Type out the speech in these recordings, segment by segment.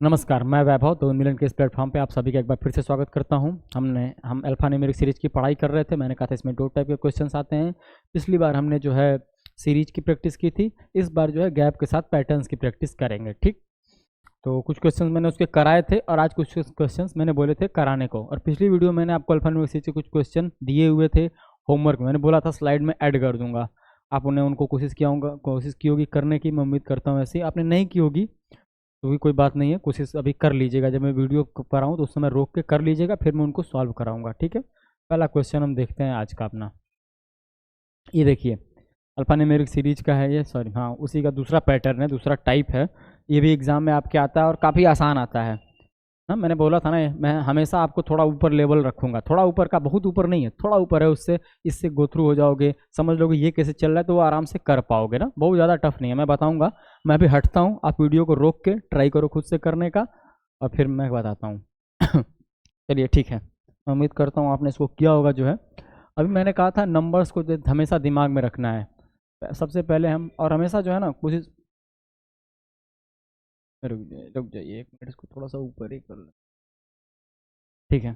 नमस्कार, मैं वैभव तो उन्मिलन के इस प्लेटफॉर्म पे आप सभी का एक बार फिर से स्वागत करता हूं। हम अल्फा न्यूमेरिक सीरीज की पढ़ाई कर रहे थे। मैंने कहा था इसमें 2 टाइप के क्वेश्चंस आते हैं। पिछली बार हमने जो है सीरीज की प्रैक्टिस की थी, इस बार जो है गैप के साथ पैटर्न्स की प्रैक्टिस करेंगे। ठीक, तो कुछ क्वेश्चंस मैंने उसके कराए थे और आज कुछ क्वेश्चंस मैंने बोले थे कराने को। और पिछली वीडियो मैंने आपको अल्फा न्यूमेरिक सीरीज के कुछ क्वेश्चन दिए हुए थे होमवर्क में। मैंने बोला था स्लाइड में ऐड कर दूंगा, आपने उनको कोशिश की होगी करने की। मैं उम्मीद करता हूँ ऐसी आपने नहीं की होगी तो भी कोई बात नहीं है, कोशिश अभी कर लीजिएगा। जब मैं वीडियो पर आऊँ तो उस समय रोक के कर लीजिएगा, फिर मैं उनको सॉल्व कराऊंगा। ठीक है, पहला क्वेश्चन हम देखते हैं आज का अपना। ये देखिए, अल्फा न्यूमेरिक सीरीज का है ये, सॉरी हाँ, उसी का दूसरा पैटर्न है, दूसरा टाइप है। ये भी एग्जाम में आपके आता है और काफ़ी आसान आता है ना। मैंने बोला था ना, मैं हमेशा आपको थोड़ा ऊपर लेवल रखूंगा, थोड़ा ऊपर का, बहुत ऊपर नहीं है, थोड़ा ऊपर है। उससे इससे गो थ्रू हो जाओगे, समझ लोगे ये कैसे चल रहा है, तो वो आराम से कर पाओगे ना। बहुत ज़्यादा टफ नहीं है, मैं बताऊंगा। मैं अभी हटता हूँ, आप वीडियो को रोक के ट्राई करो खुद से करने का और फिर मैं बताता हूँ। चलिए ठीक है, मैं उम्मीद करता हूँ आपने इसको किया होगा। जो है अभी मैंने कहा था नंबर्स को हमेशा दिमाग में रखना है। सबसे पहले हम, और हमेशा जो है ना कोशिश, रुक जाइए 1 मिनट, इसको थोड़ा सा ऊपर ही कर लें। ठीक है,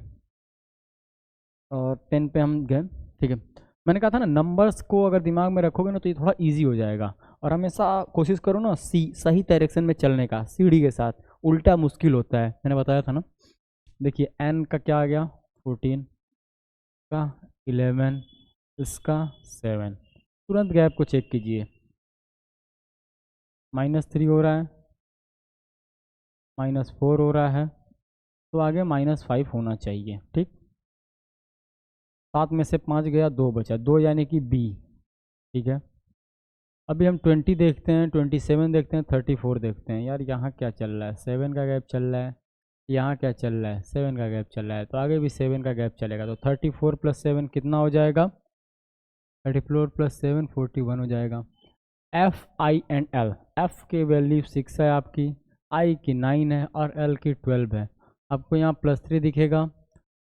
और 10 पे हम गए। ठीक है, मैंने कहा था ना नंबर्स को अगर दिमाग में रखोगे ना तो ये थोड़ा इजी हो जाएगा। और हमेशा कोशिश करो ना सही डायरेक्शन में चलने का, सीढ़ी के साथ। उल्टा मुश्किल होता है, मैंने बताया था ना। देखिए एन का क्या आ गया, 14 का 11, इसका 7। तुरंत गैप को चेक कीजिए, -3 हो रहा है, -4 हो रहा है, तो आगे -5 होना चाहिए। ठीक, 7 में से 5 गया, 2 बचा, 2 यानी कि बी। ठीक है, अभी हम 20 देखते हैं, 27 देखते हैं, 34 देखते हैं। यार यहाँ क्या चल रहा है, 7 का गैप चल रहा है। यहाँ क्या चल रहा है, 7 का गैप चल रहा है, तो आगे भी 7 का गैप चलेगा। तो 34 + 7 कितना हो जाएगा, 34 + 7 41 हो जाएगा। F I and L, F की वैल्यू 6 है आपकी, आई की 9 है और एल की 12 है। आपको यहाँ +3 दिखेगा,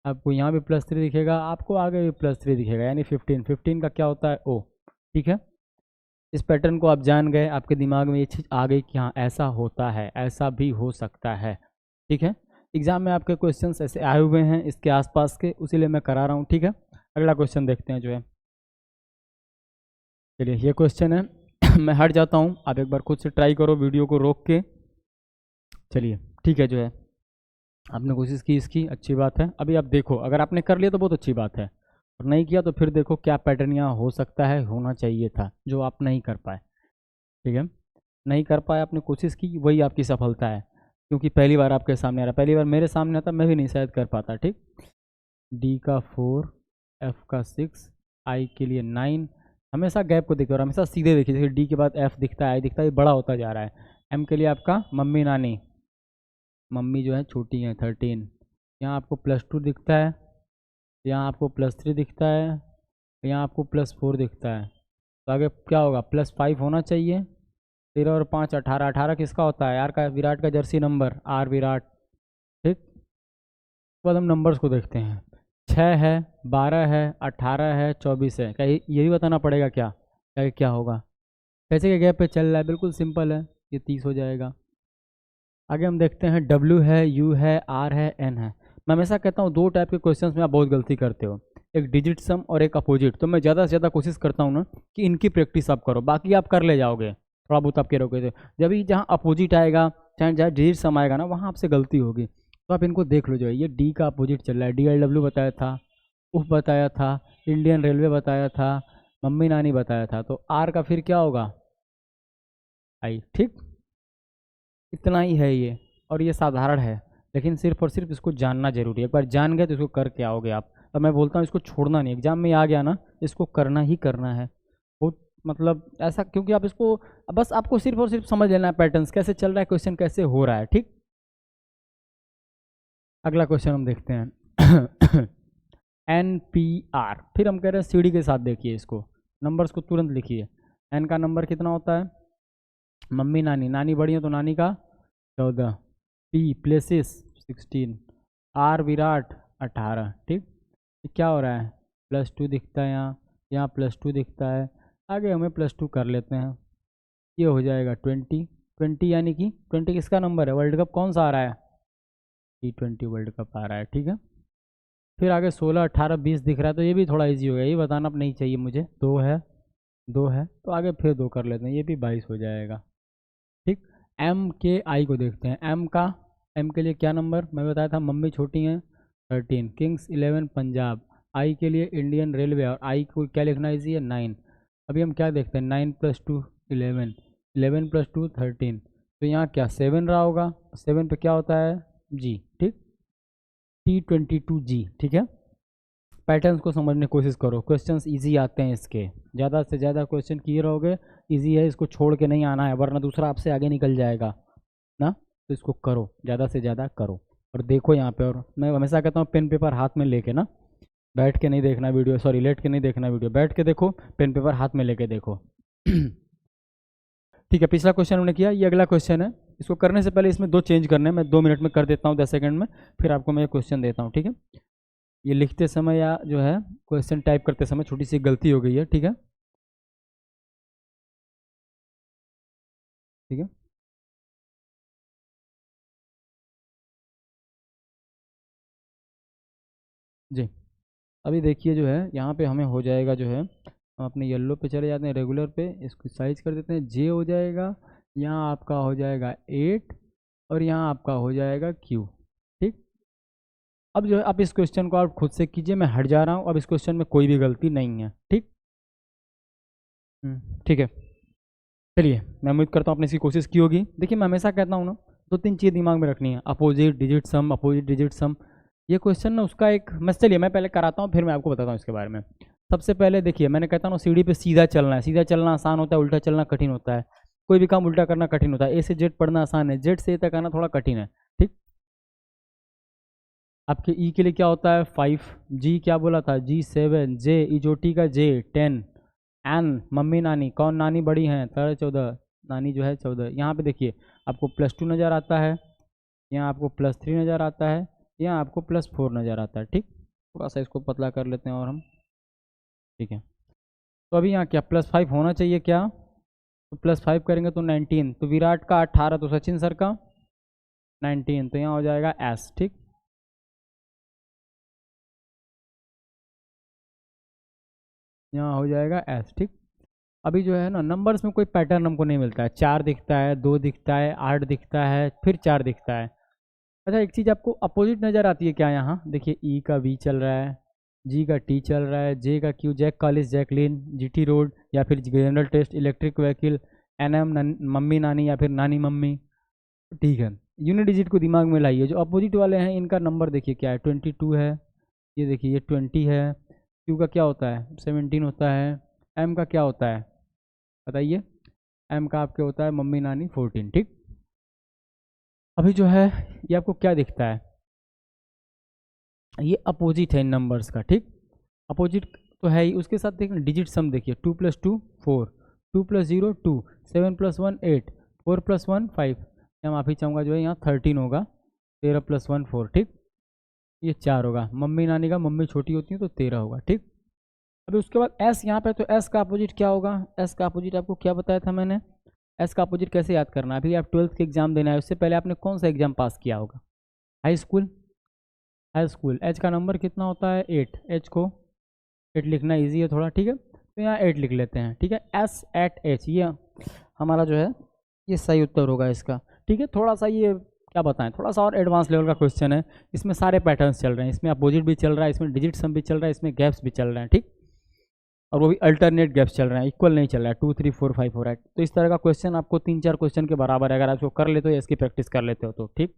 आपको यहाँ भी +3 दिखेगा, आपको आगे भी +3 दिखेगा, यानी 15। 15 का क्या होता है, ओ। ठीक है, इस पैटर्न को आप जान गए, आपके दिमाग में ये चीज़ आ गई कि हाँ ऐसा होता है, ऐसा भी हो सकता है। ठीक है, एग्जाम में आपके क्वेश्चंस ऐसे आए हुए हैं इसके आसपास के, उसीलिए मैं करा रहा हूँ। ठीक है, अगला क्वेश्चन देखते हैं जो है। चलिए ये क्वेश्चन है। मैं हट जाता हूँ, आप एक बार खुद से ट्राई करो वीडियो को रोक के। चलिए ठीक है, जो है आपने कोशिश की इसकी, अच्छी बात है। अभी आप देखो, अगर आपने कर लिया तो बहुत अच्छी बात है, और नहीं किया तो फिर देखो क्या पैटर्न यहाँ हो सकता है, होना चाहिए था, जो आप नहीं कर पाए। ठीक है, नहीं कर पाए, आपने कोशिश की, वही आपकी सफलता है। क्योंकि पहली बार आपके सामने आ रहा, पहली बार मेरे सामने आता मैं भी नहीं शायद कर पाता। ठीक, डी का 4, एफ का 6, आई के लिए 9। हमेशा गैप को देखिए और हमेशा सीधे देखिए। जैसे डी के बाद एफ दिखता है, आई दिखता है, ये बड़ा होता जा रहा है। एम के लिए आपका मम्मी नानी, मम्मी जो है छोटी है 13। यहाँ आपको +2 दिखता है, यहाँ आपको +3 दिखता है, यहाँ आपको +4 दिखता है। तो आगे क्या होगा, +5 होना चाहिए। 13 और 5 18, 18 किसका होता है, आर का, विराट का जर्सी नंबर, आर विराट। ठीक, उसके बाद हम नंबर्स को देखते हैं। 6 है, 12 है, 18 है, 24 है। क्या यही बताना पड़ेगा क्या, क्या होगा, कैसे के गैप पे चल रहा है, बिल्कुल सिंपल है, ये 30 हो जाएगा। आगे हम देखते हैं, डब्ल्यू है, यू है, आर है, एन है। मैं हमेशा कहता हूँ 2 टाइप के क्वेश्चंस में आप बहुत गलती करते हो, एक डिजिट सम और एक अपोजिट। तो मैं ज़्यादा से ज़्यादा कोशिश करता हूँ ना कि इनकी प्रैक्टिस आप करो, बाकी आप कर ले जाओगे, थोड़ा बहुत आप करोगे। तो जब भी जहाँ अपोजिट आएगा, चाहे जहाँ डिजिट सम आएगा ना, वहाँ आपसे गलती होगी। तो आप इनको देख लो। जो है ये डी का अपोजिट चल रहा है, DLW बताया था, उफ बताया था, इंडियन रेलवे बताया था, मम्मी नानी बताया था। तो आर का फिर क्या होगा, आई। ठीक, इतना ही है ये, और ये साधारण है, लेकिन सिर्फ और सिर्फ इसको जानना जरूरी है। एक बार जान गए तो इसको करके आओगे आप। और मैं बोलता हूँ इसको छोड़ना नहीं, एग्जाम में आ गया ना, इसको करना ही करना है। बहुत मतलब ऐसा, क्योंकि आप इसको, बस आपको सिर्फ और सिर्फ समझ लेना है पैटर्न्स कैसे चल रहा है, क्वेश्चन कैसे हो रहा है। ठीक, अगला क्वेश्चन हम देखते हैं। NPR, फिर हम कह रहे हैं सीढ़ी के साथ देखिए इसको, नंबर्स को तुरंत लिखिए। एन का नंबर कितना होता है, मम्मी नानी, नानी बड़ी है तो नानी का 14, पी प्लेसेस 16, आर विराट 18। ठीक, ये क्या हो रहा है, +2 दिखता है यहाँ, यहाँ +2 दिखता है, आगे हमें +2 कर लेते हैं। ये हो जाएगा 20, 20 यानी कि 20 किसका नंबर है? वर्ल्ड कप कौन सा आ रहा है? T20 वर्ल्ड कप आ रहा है, ठीक है। फिर आगे 16, 18, 20 दिख रहा है, तो ये भी थोड़ा इजी हो गया, ये बताना अब नहीं चाहिए मुझे। 2 है, 2 है, तो आगे फिर 2 कर लेते हैं, ये भी 22 हो जाएगा, ठीक। एम के आई को देखते हैं। एम के लिए क्या नंबर मैं बताया था? मम्मी छोटी हैं 13, किंग्स 11 पंजाब, आई के लिए इंडियन रेलवे, और आई को क्या लिखना इजी है? 9। अभी हम क्या देखते हैं? 9 + 2 11, 11 + 2 13, तो यहाँ क्या 7 रहा होगा? 7 पे क्या होता है? जी, ठीक। T22G, ठीक है। पैटर्न्स को समझने की कोशिश करो, क्वेश्चंस इजी आते हैं इसके, ज़्यादा से ज़्यादा क्वेश्चन किए रहोगे, इजी है, इसको छोड़ के नहीं आना है, वरना दूसरा आपसे आगे निकल जाएगा ना। तो इसको करो, ज़्यादा से ज़्यादा करो, और देखो यहाँ पे। और मैं हमेशा कहता हूँ पेन पेपर हाथ में लेके ना, बैठ के नहीं देखना वीडियो, सॉरी लेट के नहीं देखना वीडियो, बैठ के देखो, पेन पेपर हाथ में लेके देखो। ठीक है, पिछला क्वेश्चन हमने किया, ये अगला क्वेश्चन है। इसको करने से पहले इसमें 2 चेंज करने हैं, मैं 2 मिनट में कर देता हूँ, 10 सेकंड में, फिर आपको मैं क्वेश्चन देता हूँ, ठीक है। ये लिखते समय या जो है क्वेश्चन टाइप करते समय छोटी सी गलती हो गई है, ठीक है, ठीक है। जी, अभी देखिए जो है यहाँ पे हमें हो जाएगा जो है, हम अपने येलो पे चले जाते हैं, रेगुलर पे, इसको साइज कर देते हैं, जे हो जाएगा, यहाँ आपका हो जाएगा 8, और यहाँ आपका हो जाएगा क्यू, ठीक। अब जो है आप इस क्वेश्चन को आप खुद से कीजिए, मैं हट जा रहा हूँ, अब इस क्वेश्चन में कोई भी गलती नहीं है, ठीक। ठीक है, चलिए, मैं उम्मीद करता हूँ आपने इसकी कोशिश की होगी। देखिए, मैं हमेशा कहता हूँ ना, 2-3 चीज़ दिमाग में रखनी है, अपोजिट डिजिट सम, अपोजिट डिजिट सम। ये क्वेश्चन ना उसका एक मैं, चलिए मैं पहले कराता हूँ, फिर मैं आपको बताता हूँ इसके बारे में। सबसे पहले देखिए, मैंने कहता हूँ सीढ़ी पे सीधा चलना है, सीधा चलना आसान होता है, उल्टा चलना कठिन होता है। कोई भी काम उल्टा करना कठिन होता है। ए से जेड पढ़ना आसान है, जेड से ए तक आना थोड़ा कठिन है, ठीक। आपके ई के लिए क्या होता है? 5, जी क्या बोला था? जी 7, जे इजोटी का जे 10, एन मम्मी नानी, कौन नानी बड़ी हैं? 14, नानी जो है 14। यहाँ पे देखिए आपको +2 नज़र आता है, यहाँ आपको +3 नज़र आता है, यहाँ आपको +4 नज़र आता है, ठीक। थोड़ा सा इसको पतला कर लेते हैं और हम, ठीक है। तो अभी यहाँ क्या +5 होना चाहिए क्या? तो +5 करेंगे तो 19, तो विराट का 18, तो सचिन सर का 19, तो यहाँ हो जाएगा एस, ठीक। यहाँ हो जाएगा एस, ठीक। अभी जो है ना नंबर्स में कोई पैटर्न हमको नहीं मिलता है, 4 दिखता है, 2 दिखता है, 8 दिखता है, फिर 4 दिखता है। अच्छा, एक चीज़ आपको अपोजिट नज़र आती है क्या? यहाँ देखिए, ई का वी चल रहा है, जी का टी चल रहा है, जे का Q, jack college Jacqueline, GT road, या फिर general test, electric vehicle, NM mummy नानी, या फिर नानी मम्मी, ठीक है। यूनिट डिजिट को दिमाग में लाइए, जो अपोजिट वाले हैं इनका नंबर देखिए क्या है? 22 है, ये देखिए ये 20 है, क्यू का क्या होता है? 17 होता है, एम का क्या होता है बताइए? एम का आपके होता है मम्मी नानी 14, ठीक। अभी जो है ये आपको क्या दिखता है? ये अपोजिट है इन नंबर्स का, ठीक। अपोजिट तो है ही, उसके साथ देखिए डिजिट सम देखिए, 2 + 2 4, 2 + 0 2, 7 + 1 8, 4 + 1 5, या माफ़ी चाहूँगा जो है यहाँ 13 होगा, 13 + 1 4, ठीक। ये 4 होगा, मम्मी नानी का मम्मी छोटी होती है तो 13 होगा, ठीक। अभी उसके बाद एस यहाँ पे, तो एस का अपोजिट क्या होगा? एस का अपोजिट आपको क्या बताया था मैंने? एस का अपोजिट कैसे याद करना है? अभी आप 12th के एग्जाम देना है, उससे पहले आपने कौन सा एग्जाम पास किया होगा? High school, high school. H का नंबर कितना होता है? 8, एच को 8 लिखना इजी है थोड़ा, ठीक है, तो यहाँ 8 लिख लेते हैं, ठीक है। एस एट एच, ये हमारा जो है ये सही उत्तर होगा इसका, ठीक है। थोड़ा सा ये क्या बताएं, थोड़ा सा और एडवांस लेवल का क्वेश्चन है, इसमें सारे पैटर्न्स चल रहे हैं, इसमें अपोजिट भी चल रहा है, इसमें डिजिट सम भी चल रहा है, इसमें गैप्स भी चल रहे हैं, ठीक। और वो भी अल्टरनेट गैप्स चल रहे हैं, इक्वल नहीं चल रहा है, 2 3 4 5 हो रहा है। तो इस तरह का क्वेश्चन आपको 3-4 क्वेश्चन के बराबर है, अगर आप इसको कर लेते हो या इसकी प्रैक्टिस कर लेते हो तो, ठीक।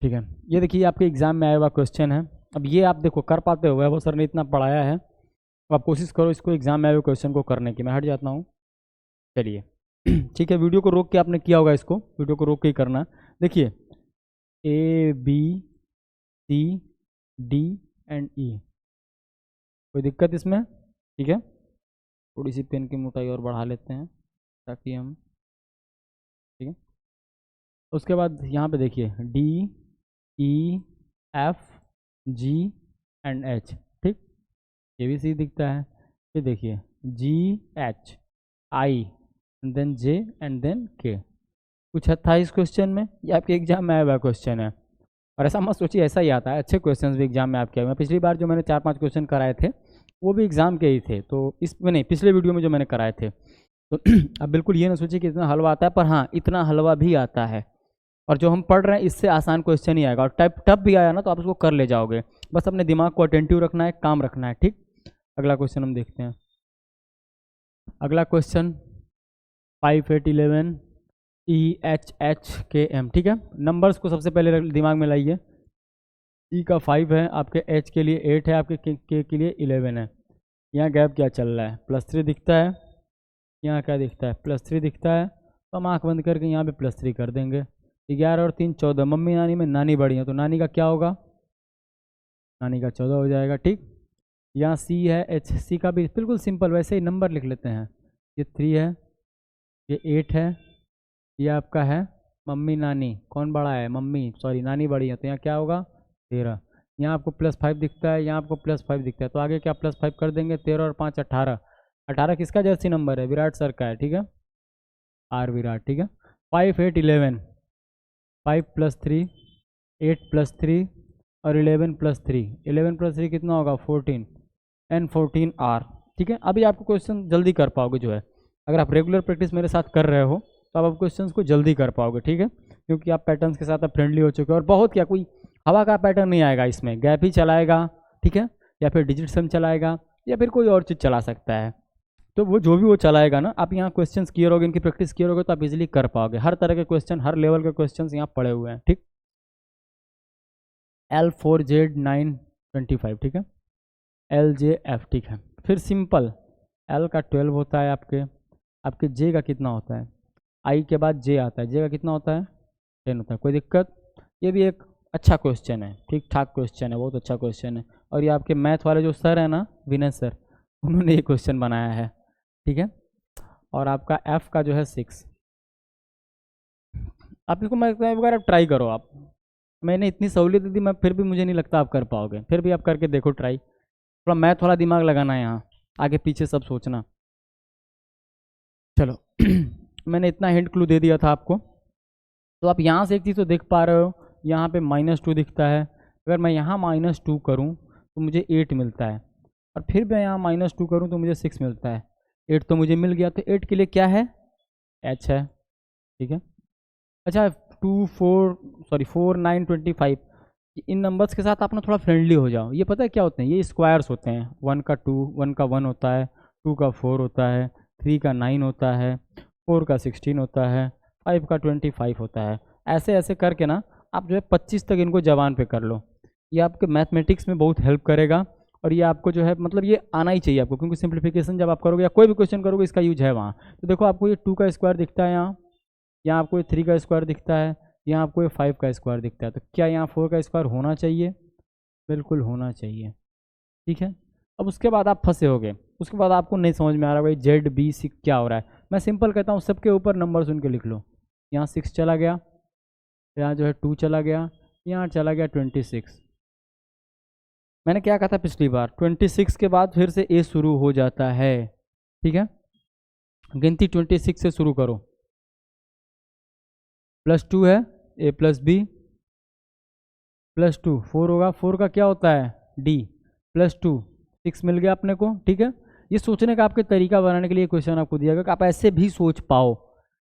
ठीक है, ये देखिए आपके एग्जाम में आया हुआ क्वेश्चन है। अब ये आप देखो कर पाते हो, वैभव सर ने इतना पढ़ाया है, तो आप कोशिश करो इसको एग्जाम में आए हुए क्वेश्चन को करने की। मैं हट जाता हूँ, चलिए। ठीक है, वीडियो को रोक के आपने किया होगा, इसको वीडियो को रोक के ही करना। देखिए, A B C D and E, कोई दिक्कत इसमें? ठीक है, थोड़ी सी पेन की मोटाई और बढ़ा लेते हैं ताकि हम, ठीक है। उसके बाद यहाँ पे देखिए D E F G and H, ठीक, ये भी सी दिखता है। फिर देखिए G H I then J and then K. कुछ था इस क्वेश्चन में? ये आपके एग्जाम में आया हुआ क्वेश्चन है, और ऐसा मत सोचिए ऐसा ही आता है, अच्छे क्वेश्चंस भी एग्जाम में आपके आए हुए हैं। पिछली बार जो मैंने 4-5 क्वेश्चन कराए थे वो भी एग्जाम के ही थे, तो इसमें नहीं, पिछले वीडियो में जो मैंने कराए थे। तो अब बिल्कुल ये ना सोचिए कि इतना हलवा आता है, पर हाँ इतना हलवा भी आता है, और जो हम पढ़ रहे हैं इससे आसान क्वेश्चन ही आएगा, और टाइप टफ भी आया ना तो आप उसको कर ले जाओगे। बस अपने दिमाग को अटेंटिव रखना है, काम रखना है, ठीक। अगला क्वेश्चन हम देखते हैं। अगला क्वेश्चन 5, 8, 11 EHHKM, ठीक है। नंबर्स को सबसे पहले दिमाग में लाइए। ई का 5 है, आपके एच के लिए 8 है, आपके के लिए 11 है। यहाँ गैप क्या चल रहा है? +3 दिखता है। यहाँ क्या दिखता है? +3 दिखता है। तो हम आँख बंद करके यहाँ पे +3 कर देंगे। 11 और 3 14। मम्मी नानी में नानी बड़ी है, तो नानी का क्या होगा? नानी का 14 हो जाएगा, ठीक। यहाँ सी है, एच, सी का भी बिल्कुल सिंपल वैसे ही नंबर लिख लेते हैं। ये 3 है, ये 8 है, ये आपका है मम्मी नानी। कौन बड़ा है? मम्मी, सॉरी नानी बड़ी है, तो यहाँ क्या होगा? 13। यहाँ आपको +5 दिखता है, यहाँ आपको +5 दिखता है, तो आगे क्या +5 कर देंगे? 13 और 5 18। 18 किसका जर्सी नंबर है? विराट सर का है, ठीक है, आर विराट, ठीक है। 5, 8, 11, 5 + 3, 8 + 3 और 11 + 3। 11 + 3 कितना होगा? 14 एंड 14 आर, ठीक है। अभी आपको क्वेश्चन जल्दी कर पाओगे जो है, अगर आप रेगुलर प्रैक्टिस मेरे साथ कर रहे हो तो आप क्वेश्चन को जल्दी कर पाओगे, ठीक है, क्योंकि आप पैटर्न्स के साथ आप फ्रेंडली हो चुके हो। और बहुत क्या, कोई हवा का पैटर्न नहीं आएगा इसमें, गैप ही चलाएगा, ठीक है, या फिर डिजिट सम चलाएगा, या फिर कोई और चीज़ चला सकता है। तो वो जो भी वो चलाएगा ना, आप यहाँ क्वेश्चंस क्लियर होगे, इनकी प्रैक्टिस क्लियर होगे तो आप इजीली कर पाओगे। हर तरह के क्वेश्चन, हर लेवल के क्वेश्चन यहाँ पड़े हुए हैं, ठीक। L4Z925, ठीक है, LJF, ठीक है। फिर सिंपल L का 12 होता है, आपके J का कितना होता है? I के बाद J आता है, J का कितना होता है? 10 होता है। कोई दिक्कत? ये भी एक अच्छा क्वेश्चन है, ठीक ठाक क्वेश्चन है, बहुत अच्छा क्वेश्चन है। और ये आपके मैथ वाले जो सर है ना, विनय सर, उन्होंने ये क्वेश्चन बनाया है, ठीक है। और आपका F का जो है 6। आप इसको मैं वगैरह ट्राई करो आप, मैंने इतनी सहूलियत दी, मैं फिर भी मुझे नहीं लगता आप कर पाओगे, फिर भी आप करके देखो ट्राई। थोड़ा मैथ वाला दिमाग लगाना है यहाँ, आगे पीछे सब सोचना। चलो मैंने इतना हिंट क्लू दे दिया था आपको, तो आप यहाँ से एक चीज़ तो देख पा रहे हो, यहाँ पे -2 दिखता है। अगर मैं यहाँ -2 करूँ तो मुझे 8 मिलता है, और फिर मैं यहाँ -2 करूँ तो मुझे 6 मिलता है। 8 तो मुझे मिल गया, तो 8 के लिए क्या है? H है, ठीक है। अच्छा 4, 9, 25, इन नंबर्स के साथ आप ना थोड़ा फ्रेंडली हो जाओ। ये पता है क्या होते हैं? ये स्क्वायर्स होते हैं। 1 का 2, 1 का 1 होता है, 2 का 4 होता है, 3 का 9 होता है, 4 का 16 होता है, 5 का 25 होता है। ऐसे ऐसे करके ना आप जो है 25 तक इनको जबान पे कर लो। ये आपके मैथमेटिक्स में बहुत हेल्प करेगा, और ये आपको जो है मतलब ये आना ही चाहिए आपको, क्योंकि सिंप्लीफिकेशन जब आप करोगे या कोई भी क्वेश्चन करोगे इसका यूज है वहाँ। तो देखो आपको ये 2 का स्क्वायर दिखता है, यहाँ आपको ये 3 का स्क्वायर दिखता है, यहाँ आपको ये 5 का स्क्वायर दिखता है, तो क्या यहाँ 4 का स्क्वायर होना चाहिए? बिल्कुल होना चाहिए, ठीक है। अब उसके बाद आप फंसे होगे, उसके बाद आपको नहीं समझ में आ रहा भाई ZBC क्या हो रहा है। मैं सिंपल कहता हूँ, सबके ऊपर नंबर सुन के लिख लो। यहाँ 6 चला गया, यहाँ जो है 2 चला गया, यहाँ चला गया 26। मैंने क्या कहा था पिछली बार? 26 के बाद फिर से A शुरू हो जाता है, ठीक है। गिनती 26 से शुरू करो। +2 है, A + B +2, 4 होगा, 4 का क्या होता है? D +2, 6 मिल गया अपने को, ठीक है। ये सोचने का आपके तरीका बनाने के लिए क्वेश्चन आपको दिया गया कि आप ऐसे भी सोच पाओ।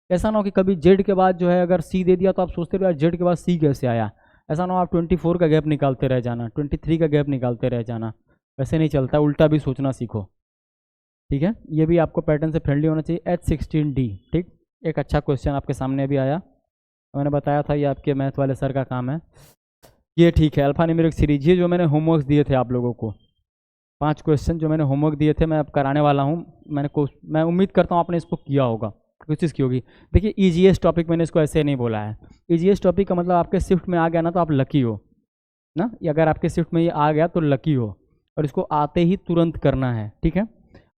ऐसा ना हो कि कभी Z के बाद जो है अगर C दे दिया तो आप सोचते रहो Z के बाद C कैसे आया। ऐसा ना हो आप 24 का गैप निकालते रह जाना, 23 का गैप निकालते रह जाना, वैसे नहीं चलता, उल्टा भी सोचना सीखो, ठीक है। ये भी आपको पैटर्न से फ्रेंडली होना चाहिए। H16D, ठीक, एक अच्छा क्वेश्चन आपके सामने अभी आया, मैंने बताया था ये आपके मैथ वाले सर का काम है। ये ठीक है, अल्फा न्यूमेरिक सीरीज, ये जो मैंने होमवर्क दिए थे आप लोगों को, 5 क्वेश्चन जो मैंने होमवर्क दिए थे मैं अब कराने वाला हूँ। मैं उम्मीद करता हूँ आपने इसको किया होगा, कोशिश की होगी। देखिए ईजीएस्ट टॉपिक मैंने इसको ऐसे नहीं बोला है, ईजीएस्ट टॉपिक का मतलब आपके शिफ्ट में आ गया ना तो आप लकी हो ना, अगर आपके शिफ्ट में ये आ गया तो लकी हो, और इसको आते ही तुरंत करना है, ठीक है।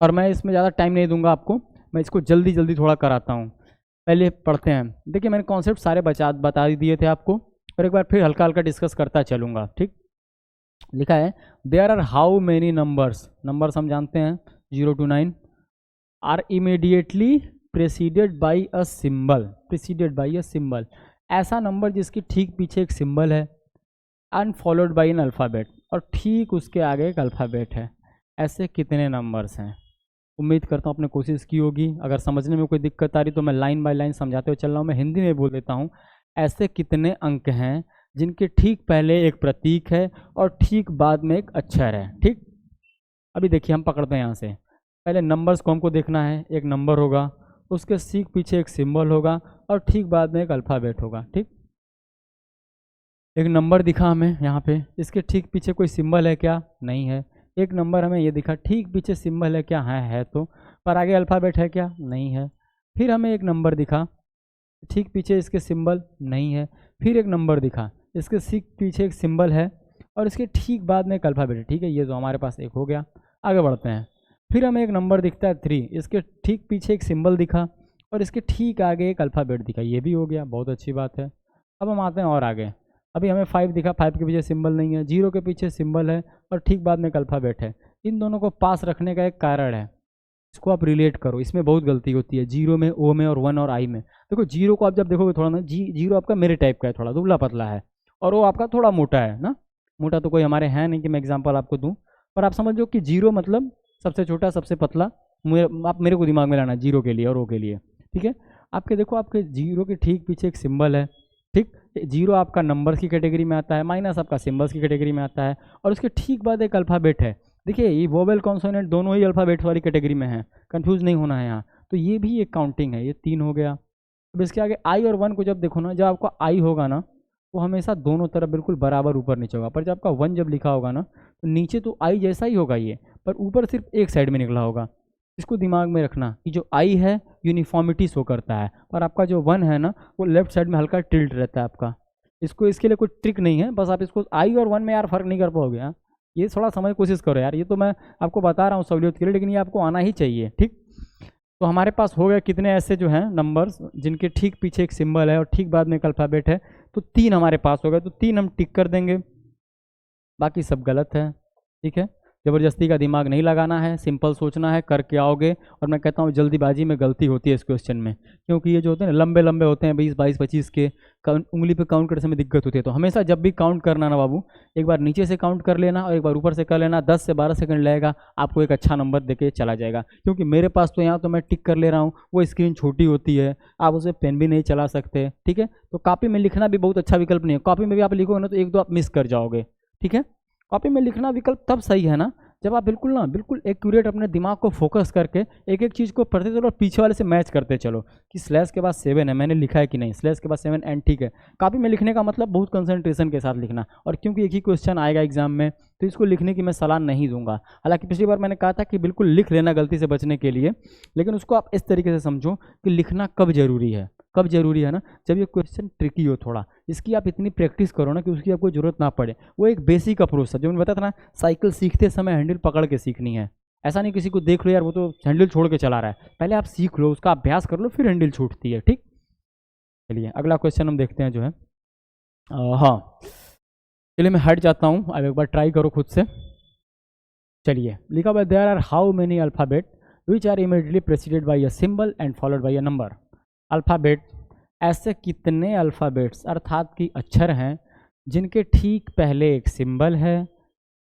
और मैं इसमें ज़्यादा टाइम नहीं दूंगा आपको, मैं इसको जल्दी जल्दी थोड़ा कराता हूँ। पहले पढ़ते हैं। देखिए मैंने कॉन्सेप्ट सारे बता दिए थे आपको, और एक बार फिर हल्का हल्का डिस्कस करता चलूँगा, ठीक। लिखा है there are how many numbers, numbers हम जानते हैं 0 to 9, are immediately preceded by a symbol, preceded by a symbol, ऐसा नंबर जिसकी ठीक पीछे एक सिंबल है, and followed by an alphabet, और ठीक उसके आगे एक अल्फ़ाबेट है। ऐसे कितने नंबर्स हैं? उम्मीद करता हूँ आपने कोशिश की होगी। अगर समझने में कोई दिक्कत आ रही तो मैं लाइन बाय लाइन समझाते हुए चल रहा हूँ। मैं हिंदी में बोल देता हूँ। ऐसे कितने अंक हैं जिनके ठीक पहले एक प्रतीक है और ठीक बाद में एक अक्षर है? ठीक, अभी देखिए हम पकड़ते हैं यहाँ से। पहले नंबर्स को हमको देखना है। एक नंबर होगा, उसके ठीक पीछे एक सिंबल होगा और ठीक बाद में एक अल्फ़ाबेट होगा। ठीक, एक नंबर दिखा हमें यहाँ पे, इसके ठीक पीछे कोई सिंबल है क्या? नहीं है। एक नंबर हमें ये दिखा, ठीक पीछे सिंबल है क्या? है तो, पर आगे अल्फ़ाबेट है क्या? नहीं है। फिर हमें एक नंबर दिखा, ठीक पीछे इसके सिंबल नहीं है। फिर एक नंबर दिखा, इसके ठीक पीछे एक सिंबल है और इसके ठीक बाद में एक अल्फ़ाबेट है। ठीक है, ये तो हमारे पास एक हो गया। आगे बढ़ते हैं। फिर हमें एक नंबर दिखता है 3, इसके ठीक पीछे एक सिंबल दिखा और इसके ठीक आगे एक अल्फ़ाबेट दिखा, ये भी हो गया, बहुत अच्छी बात है। अब हम आते हैं और आगे। अभी हमें 5 दिखा, 5 के पीछे सिंबल नहीं है, 0 के पीछे सिंबल है और ठीक बाद में एक अल्फ़ाबेट है। इन दोनों को पास रखने का एक कारण है, इसको आप रिलेट करो। इसमें बहुत गलती होती है 0 में, ओ में और 1 और आई में। देखो 0 को आप जब देखोगे थोड़ा ना, 0 आपका मेरे टाइप का है, थोड़ा दुबला पतला है, और ओ आपका थोड़ा मोटा है ना। मोटा तो कोई हमारे है नहीं कि मैं एग्जांपल आपको दूं, पर आप समझो कि 0 मतलब सबसे छोटा सबसे पतला। आप मेरे को दिमाग में लाना 0 के लिए और ओ के लिए। ठीक है, आपके देखो आपके 0 के ठीक पीछे एक सिंबल है। ठीक, 0 आपका नंबर्स की कैटेगरी में आता है, माइनस आपका सिंबल्स की कैटेगरी में आता है, और उसके ठीक बाद एक अल्फ़ाबेट है। देखिए ये वोवेल कॉन्सोनेंट दोनों ही अल्फ़ाबेट्स वाली कैटेगरी में है, कंफ्यूज नहीं होना है यहाँ। तो ये भी एक काउंटिंग है, ये 3 हो गया। अब इसके आगे आई और 1 को जब देखो ना, जब आपका आई होगा ना वो हमेशा दोनों तरफ बिल्कुल बराबर ऊपर नीचे होगा, पर जब आपका 1 जब लिखा होगा ना तो नीचे तो आई जैसा ही होगा ये, पर ऊपर सिर्फ एक साइड में निकला होगा। इसको दिमाग में रखना कि जो आई है यूनिफॉर्मिटी शो करता है, पर आपका जो 1 है ना वो लेफ्ट साइड में हल्का टिल्ट रहता है आपका। इसको इसके लिए कोई ट्रिक नहीं है, बस आप इसको आई और 1 में यार फ़र्क नहीं कर पाओगे। हाँ, ये थोड़ा समझ कोशिश करो यार, ये तो मैं आपको बता रहा हूँ सहूलियत के लिए, लेकिन ये आपको आना ही चाहिए। ठीक, तो हमारे पास हो गए कितने ऐसे जो हैं नंबर्स जिनके ठीक पीछे एक सिंबल है और ठीक बाद में एक अल्फ़ाबेट है, तो 3 हमारे पास हो गए। तो 3 हम टिक कर देंगे, बाकी सब गलत है। ठीक है, ज़बरदस्ती का दिमाग नहीं लगाना है, सिंपल सोचना है, करके आओगे। और मैं कहता हूँ जल्दीबाजी में गलती होती है इस क्वेश्चन में, क्योंकि ये जो होते हैं ना लंबे लंबे होते हैं, 20 22 25 के, उंगली पे काउंट करने में दिक्कत होती है। तो हमेशा जब भी काउंट करना ना बाबू, एक बार नीचे से काउंट कर लेना और एक बार ऊपर से कर लेना, 10 से 12 सेकंड लगेगा, आपको एक अच्छा नंबर देके चला जाएगा। क्योंकि मेरे पास तो यहाँ तो मैं टिक कर ले रहा हूँ, वो स्क्रीन छोटी होती है, आप उसे पेन भी नहीं चला सकते। ठीक है, तो कॉपी में लिखना भी बहुत अच्छा विकल्प नहीं है। कॉपी में भी आप लिखोगे ना तो एक दो आप मिस कर जाओगे। ठीक है, कॉपी में लिखना विकल्प तब सही है ना जब आप बिल्कुल एक्यूरेट अपने दिमाग को फोकस करके एक एक चीज़ को पढ़ते चलो और पीछे वाले से मैच करते चलो कि स्लैश के बाद 7 है, मैंने लिखा है कि नहीं, स्लैश के बाद 7 एंड। ठीक है, कॉपी में लिखने का मतलब बहुत कंसंट्रेशन के साथ लिखना, और क्योंकि एक ही क्वेश्चन आएगा एग्जाम में तो इसको लिखने की मैं सलाह नहीं दूंगा। हालांकि पिछली बार मैंने कहा था कि बिल्कुल लिख लेना गलती से बचने के लिए, लेकिन उसको आप इस तरीके से समझो कि लिखना कब जरूरी है, कब जरूरी है ना, जब ये क्वेश्चन ट्रिकी हो थोड़ा। इसकी आप इतनी प्रैक्टिस करो ना कि उसकी आपको जरूरत ना पड़े। वो एक बेसिक अप्रोच था जो मैंने बताया था ना, साइकिल सीखते समय हैंडल पकड़ के सीखनी है। ऐसा नहीं किसी को देख लो यार वो तो हैंडल छोड़ के चला रहा है, पहले आप सीख लो, उसका अभ्यास कर लो, फिर हैंडल छूटती है। ठीक, चलिए अगला क्वेश्चन हम देखते हैं जो है। हाँ, चलिए मैं हट जाता हूँ, अब एक बार ट्राई करो खुद से। चलिए, लिखा हुआ there are how many alphabet which are immediately preceded by a symbol and followed by a number. Alphabet, ऐसे कितने अल्फ़ाबेट्स अर्थात कि अक्षर हैं जिनके ठीक पहले एक सिंबल है,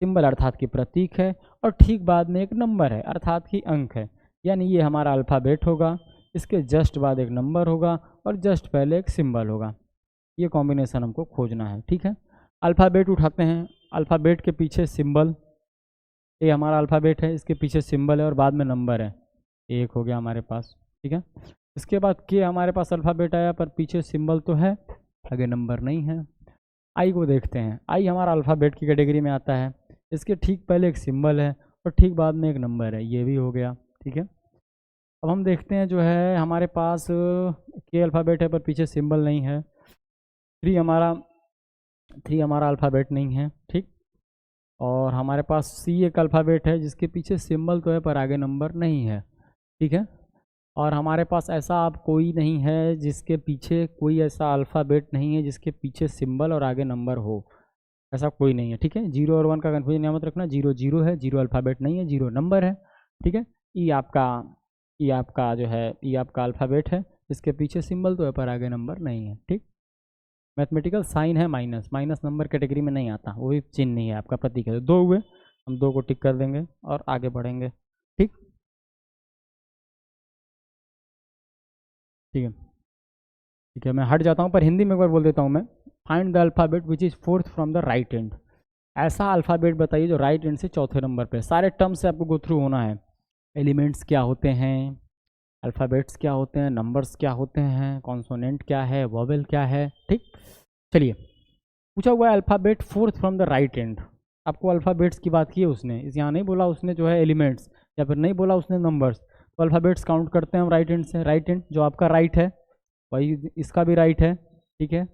सिंबल अर्थात कि प्रतीक है, और ठीक बाद में एक नंबर है अर्थात कि अंक है। यानी ये हमारा अल्फ़ाबेट होगा, इसके जस्ट बाद एक नंबर होगा और जस्ट पहले एक सिंबल होगा। ये कॉम्बिनेशन हमको खोजना है। ठीक है, अल्फ़ाबेट उठाते हैं, अल्फ़ाबेट के पीछे सिंबल, ये हमारा अल्फ़ाबेट है, इसके पीछे सिंबल है और बाद में नंबर है, एक हो गया हमारे पास। ठीक है, इसके बाद के हमारे पास अल्फ़ाबेट आया पर पीछे सिंबल तो है, आगे नंबर नहीं है। आई को देखते हैं, आई हमारा अल्फ़ाबेट की कैटेगरी में आता है, इसके ठीक पहले एक सिंबल है और ठीक बाद में एक नंबर है, ये भी हो गया। ठीक है, अब हम देखते हैं जो है हमारे पास के अल्फ़ाबेट है पर पीछे सिंबल नहीं है। थ्री हमारा अल्फ़ाबेट नहीं है। ठीक, और हमारे पास सी एक अल्फ़ाबेट है जिसके पीछे सिंबल तो है पर आगे नंबर नहीं है। ठीक है, और हमारे पास ऐसा अब कोई नहीं है जिसके पीछे, कोई ऐसा अल्फ़ाबेट नहीं है जिसके पीछे सिंबल और आगे नंबर हो, ऐसा कोई नहीं है। ठीक है, 0 और 1 का कन्फ्यूजन मत रखना, 0 0 है, 0 अल्फ़ाबेट नहीं है, 0 नंबर है। ठीक है, ये आपका ई आपका जो है ई आपका अल्फ़ाबेट है, इसके पीछे सिंबल तो है पर आगे नंबर नहीं है। ठीक, मैथमेटिकल साइन है माइनस, माइनस नंबर कैटेगरी में नहीं आता, वो भी चिन्ह नहीं है आपका, प्रतीक है। तो 2 हुए, हम 2 को टिक कर देंगे और आगे बढ़ेंगे। ठीक, ठीक है, ठीक है, मैं हट जाता हूँ पर हिंदी में एक बार बोल देता हूँ मैं। Find the alphabet which is fourth from the right end. ऐसा अल्फ़ाबेट बताइए जो राइट एंड से चौथे नंबर पे। सारे टर्म्स से आपको गो थ्रू होना है। एलिमेंट्स क्या होते हैं, अल्फ़ाबेट्स क्या होते हैं, नंबर्स क्या होते हैं, कॉन्सोनेंट क्या है, वोवेल क्या है। ठीक, चलिए, पूछा हुआ है alphabet fourth from the right and. आपको अल्फ़ाबेट्स की बात की है उसने, इस यहाँ नहीं बोला उसने जो है एलिमेंट्स, या फिर नहीं बोला उसने नंबर्स। तो अल्फ़ाबेट्स काउंट करते हैं हम राइट एंड से। राइट एंड जो आपका राइट है वही इसका भी राइट है। ठीक है,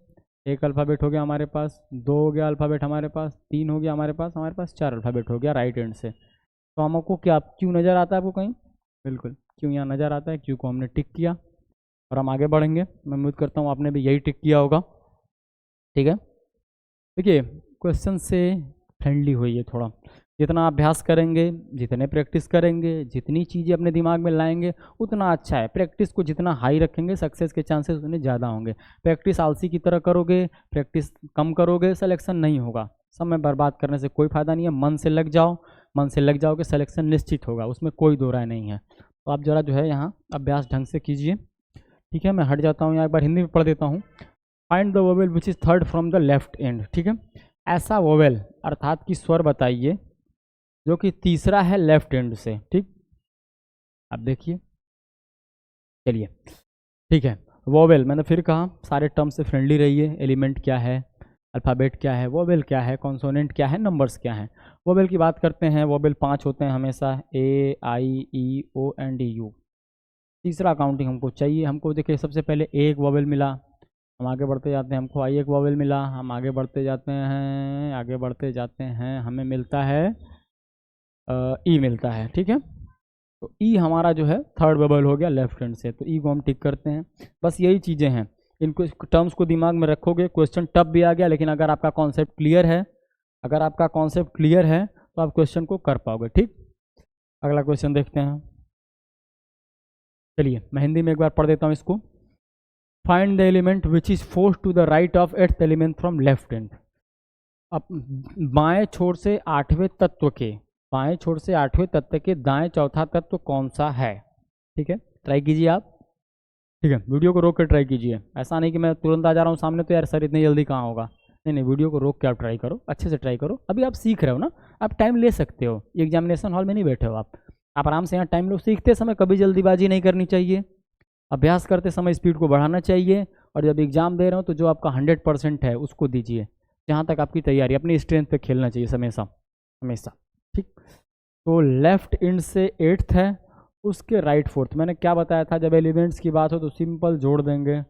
एक अल्फ़ाबेट हो गया हमारे पास, 2 हो गया अल्फ़ाबेट हमारे पास, 3 हो गया हमारे पास 4 अल्फ़ाबेट हो गया राइट एंड से। तो हमको क्या क्यों नज़र आता है आपको कहीं? बिल्कुल, क्यों यहाँ नज़र आता है, क्यों को हमने टिक किया और हम आगे बढ़ेंगे। मैं उम्मीद करता हूँ आपने भी यही टिक किया होगा। ठीक है, देखिए, क्वेश्चन से फ्रेंडली होइए थोड़ा। जितना अभ्यास करेंगे, जितने प्रैक्टिस करेंगे, जितनी चीज़ें अपने दिमाग में लाएंगे उतना अच्छा है। प्रैक्टिस को जितना हाई रखेंगे सक्सेस के चांसेस उतने ज़्यादा होंगे। प्रैक्टिस आलसी की तरह करोगे, प्रैक्टिस कम करोगे, सिलेक्शन नहीं होगा। समय बर्बाद करने से कोई फ़ायदा नहीं है। मन से लग जाओ, मन से लग जाओगे, सिलेक्शन निश्चित होगा, उसमें कोई दो राय नहीं है। तो आप ज़रा जो है यहाँ अभ्यास ढंग से कीजिए। ठीक है, मैं हट जाता हूँ, यहाँ एक बार हिंदी में पढ़ देता हूँ। Find the vowel which is third from the left and. ठीक है, ऐसा वोवेल अर्थात कि स्वर बताइए जो कि तीसरा है लेफ्ट एंड से। ठीक, अब देखिए, चलिए, ठीक है। वोवेल मैंने फिर कहा सारे टर्म से फ्रेंडली रहिए। एलिमेंट क्या है, अल्फ़ाबेट क्या है, वोवेल क्या है, कॉन्सोनेंट क्या है, नंबर्स क्या हैं। वोवेल की बात करते हैं, वोवेल 5 होते हैं हमेशा, ए आई ई ओ एंड यू। तीसरा काउंटिंग हमको चाहिए। हमको देखिए सबसे पहले एक वोवेल मिला, हम आगे बढ़ते जाते हैं, हमको आई एक वोवेल मिला, हम आगे बढ़ते जाते हैं, आगे बढ़ते जाते हैं, हमें मिलता है ई मिलता है। ठीक है, तो ई हमारा जो है थर्ड वोवेल हो गया लेफ्ट हैंड से, तो ई को हम टिक करते हैं। बस यही चीज़ें हैं, इनको टर्म्स को दिमाग में रखोगे। क्वेश्चन टफ भी आ गया, लेकिन अगर आपका कॉन्सेप्ट क्लियर है, अगर आपका कॉन्सेप्ट क्लियर है तो आप क्वेश्चन को कर पाओगे। ठीक, अगला क्वेश्चन देखते हैं। चलिए, मैं हिंदी में एक बार पढ़ देता हूँ इसको। Find the element which is fourth to the right of eighth element from left hand. अब बाएं छोर से आठवें तत्व के, बाएं छोर से आठवें तत्व के दाएं चौथा तत्व कौन सा है? ठीक है, ट्राई कीजिए आप। ठीक है, वीडियो को रोक कर ट्राई कीजिए। ऐसा नहीं कि मैं तुरंत आ जा रहा हूँ सामने तो यार सर इतनी जल्दी कहाँ होगा। नहीं नहीं, वीडियो को रोक के आप ट्राई करो, अच्छे से ट्राई करो। अभी आप सीख रहे हो ना, आप टाइम ले सकते हो। एग्जामिनेशन हॉल में नहीं बैठे हो आप आराम से यहाँ टाइम लो। सीखते समय कभी जल्दीबाजी नहीं करनी चाहिए, अभ्यास करते समय स्पीड को बढ़ाना चाहिए। और जब एग्जाम दे रहे हो तो जो आपका 100% है उसको दीजिए। जहाँ तक आपकी तैयारी, अपनी स्ट्रेंथ पे खेलना चाहिए हमेशा हमेशा। ठीक, तो लेफ्ट इंड से एट्थ है, उसके राइट फोर्थ। मैंने क्या बताया था, जब एलिमेंट्स की बात हो तो सिंपल जोड़ देंगे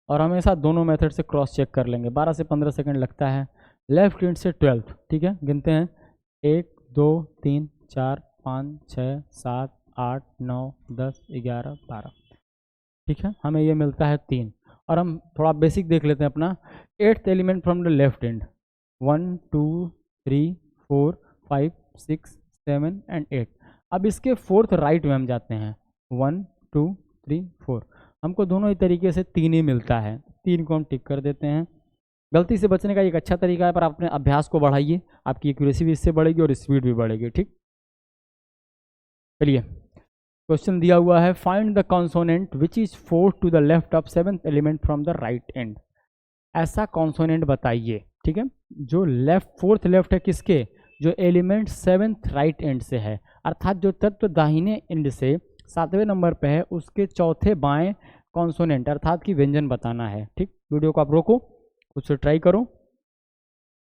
और हमेशा दोनों मेथड से क्रॉस चेक कर लेंगे। 12 से 15 सेकंड लगता है। लेफ्ट इंड से 12th। ठीक है, गिनते हैं, 1 2 3 4 5 6 7 8 9 10 11 12। ठीक है, हमें ये मिलता है 3। और हम थोड़ा बेसिक देख लेते हैं अपना। Eighth element from the left and, 1 2 3 4 5 6 7 and 8। अब इसके फोर्थ राइट में हम जाते हैं, 1 2 3 4। हमको दोनों ही तरीके से 3 ही मिलता है, 3 को हम टिक कर देते हैं। गलती से बचने का एक अच्छा तरीका है, पर अपने अभ्यास को बढ़ाइए, आपकी एक्यूरेसी भी इससे बढ़ेगी और स्पीड भी बढ़ेगी। ठीक, चलिए, क्वेश्चन दिया हुआ है, find the consonant which is fourth to the left of seventh element from the right end. ऐसा कॉन्सोनेंट बताइए, ठीक है, जो लेफ्ट फोर्थ लेफ्ट है किसके, जो एलिमेंट सेवेंथ राइट एंड से है, अर्थात जो तत्व दाहिने एंड से 7वें नंबर पे है उसके चौथे बाएं कॉन्सोनेंट अर्थात की व्यंजन बताना है। ठीक, वीडियो को आप रोको, कुछ ट्राई करो।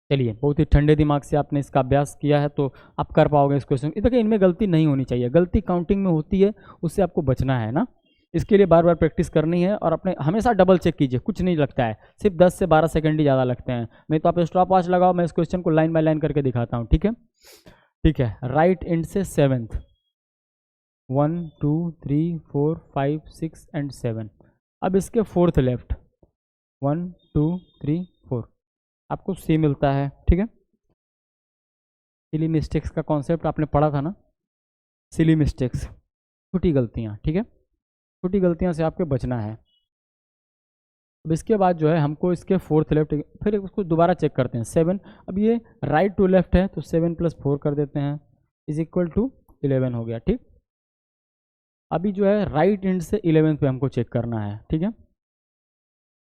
चलिए, बहुत ही ठंडे दिमाग से आपने इसका अभ्यास किया है तो आप कर पाओगे इस क्वेश्चन। देखिए, इनमें गलती नहीं होनी चाहिए, गलती काउंटिंग में होती है, उससे आपको बचना है ना। इसके लिए बार बार प्रैक्टिस करनी है और अपने हमेशा डबल चेक कीजिए। कुछ नहीं लगता है, सिर्फ 10 से 12 सेकंड ही ज़्यादा लगते हैं। नहीं तो आप स्टॉप वॉच लगाओ, मैं इस क्वेश्चन को लाइन बाय लाइन करके दिखाता हूँ। ठीक है, ठीक है, राइट एंड से सेवेंथ, 1 2 3 4 5 6 एंड 7। अब इसके फोर्थ लेफ्ट, 1 2 3 4, आपको सी मिलता है। ठीक है, सिली मिस्टेक्स का कॉन्सेप्ट आपने पढ़ा था ना, सिली मिस्टेक्स, छोटी गलतियाँ, ठीक है, छोटी गलतियाँ से आपके बचना है। अब इसके बाद जो है हमको इसके फोर्थ लेफ्ट, फिर उसको दोबारा चेक करते हैं 7। अब ये राइट टू लेफ्ट है तो 7 + 4 कर देते हैं इज इक्वल टू 11 हो गया, ठीक। अभी जो है राइट एंड से 11 पे हमको चेक करना है, ठीक है।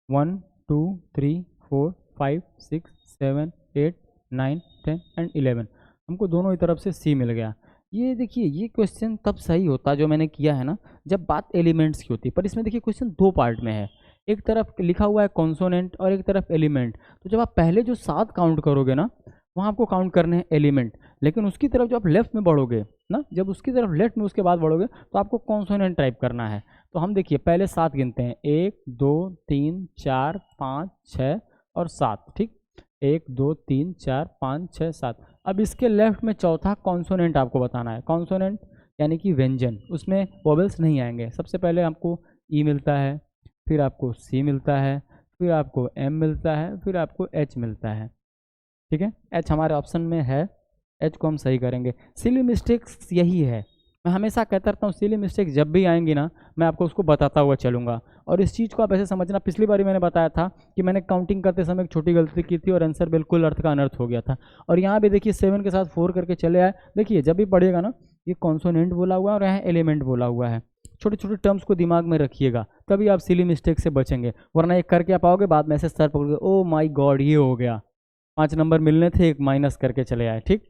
1 2 3 4 5 6 7 8 9 10 एंड 11 हमको दोनों ही तरफ से सी मिल गया। ये देखिए ये क्वेश्चन तब सही होता जो मैंने किया है ना, जब बात एलिमेंट्स की होती है, पर इसमें देखिए क्वेश्चन दो पार्ट में है, एक तरफ लिखा हुआ है कॉन्सोनेंट और एक तरफ एलिमेंट। तो जब आप पहले जो 7 काउंट करोगे ना, वहाँ आपको काउंट करने हैं एलिमेंट, लेकिन उसकी तरफ जब आप लेफ्ट में बढ़ोगे ना, जब उसकी तरफ लेफ्ट में उसके बाद बढ़ोगे तो आपको कॉन्सोनेंट टाइप करना है। तो हम देखिए पहले 7 गिनते हैं, 1 2 3 4 5 6 और 7, ठीक, 1 2 3 4 5 6 7। अब इसके लेफ्ट में चौथा कॉन्सोनेंट आपको बताना है, कॉन्सोनेंट यानी कि व्यंजन, उसमें वोवेल्स नहीं आएंगे। सबसे पहले आपको ई मिलता है, फिर आपको सी मिलता है, फिर आपको एम मिलता है, फिर आपको एच मिलता है, ठीक है। एच हमारे ऑप्शन में है, एच को हम सही करेंगे। सिली मिस्टेक्स यही है, मैं हमेशा कहता रहता हूँ सिली मिस्टेक्स जब भी आएंगी ना मैं आपको उसको बताता हुआ चलूँगा। और इस चीज़ को आप ऐसे समझना, पिछली बार मैंने बताया था कि मैंने काउंटिंग करते समय एक छोटी गलती की थी और आंसर बिल्कुल अर्थ का अनर्थ हो गया था। और यहाँ भी देखिए 7 के साथ 4 करके चले आए। देखिए जब भी पढ़ेगा ना, ये कॉन्सोनेंट बोला हुआ है और यहाँ एलिमेंट बोला हुआ है, छोटे छोटे टर्म्स को दिमाग में रखिएगा, तभी आप सिली मिस्टेक से बचेंगे। वरना एक करके आप आओगे, बाद में ऐसे सर पकड़ोगे, ओ माय गॉड ये हो गया, 5 नंबर मिलने थे, एक माइनस करके चले आए, ठीक।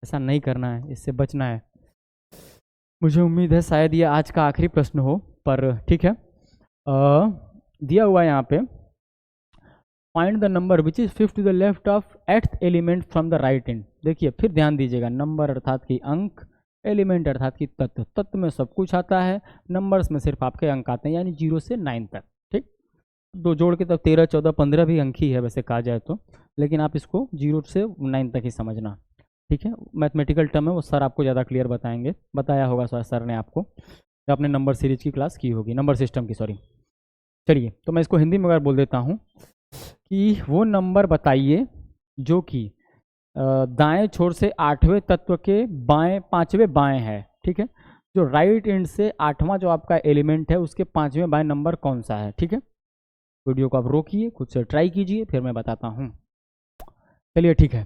ऐसा नहीं करना है, इससे बचना है। मुझे उम्मीद है शायद ये आज का आखिरी प्रश्न हो, पर ठीक है। दिया हुआ है यहाँ पे, find the number which is fifth to the left of 8th element from the right end. देखिए फिर ध्यान दीजिएगा, नंबर अर्थात की अंक, एलिमेंट अर्थात की तत्व, तत्व में सब कुछ आता है, नंबर्स में सिर्फ आपके अंक आते हैं, यानी 0 से 9 तक, ठीक। दो जोड़ के तब 13 14 15 भी अंक ही है वैसे कहा जाए तो, लेकिन आप इसको 0 से 9 तक ही समझना, ठीक है। मैथमेटिकल टर्म है वो सर आपको ज़्यादा क्लियर बताएंगे, बताया होगा सर ने आपको, जब आपने नंबर सीरीज की क्लास की होगी, नंबर सिस्टम की, सॉरी। चलिए तो मैं इसको हिंदी में अगर बोल देता हूँ कि वो नंबर बताइए जो कि दाएं छोर से 8वें तत्व के बाएं 5वें बाएं है, ठीक है। जो राइट एंड से 8वां जो आपका एलिमेंट है उसके 5वें बाएं नंबर कौन सा है, ठीक है। वीडियो को आप रोकिए, खुद से ट्राई कीजिए, फिर मैं बताता हूँ। चलिए ठीक है,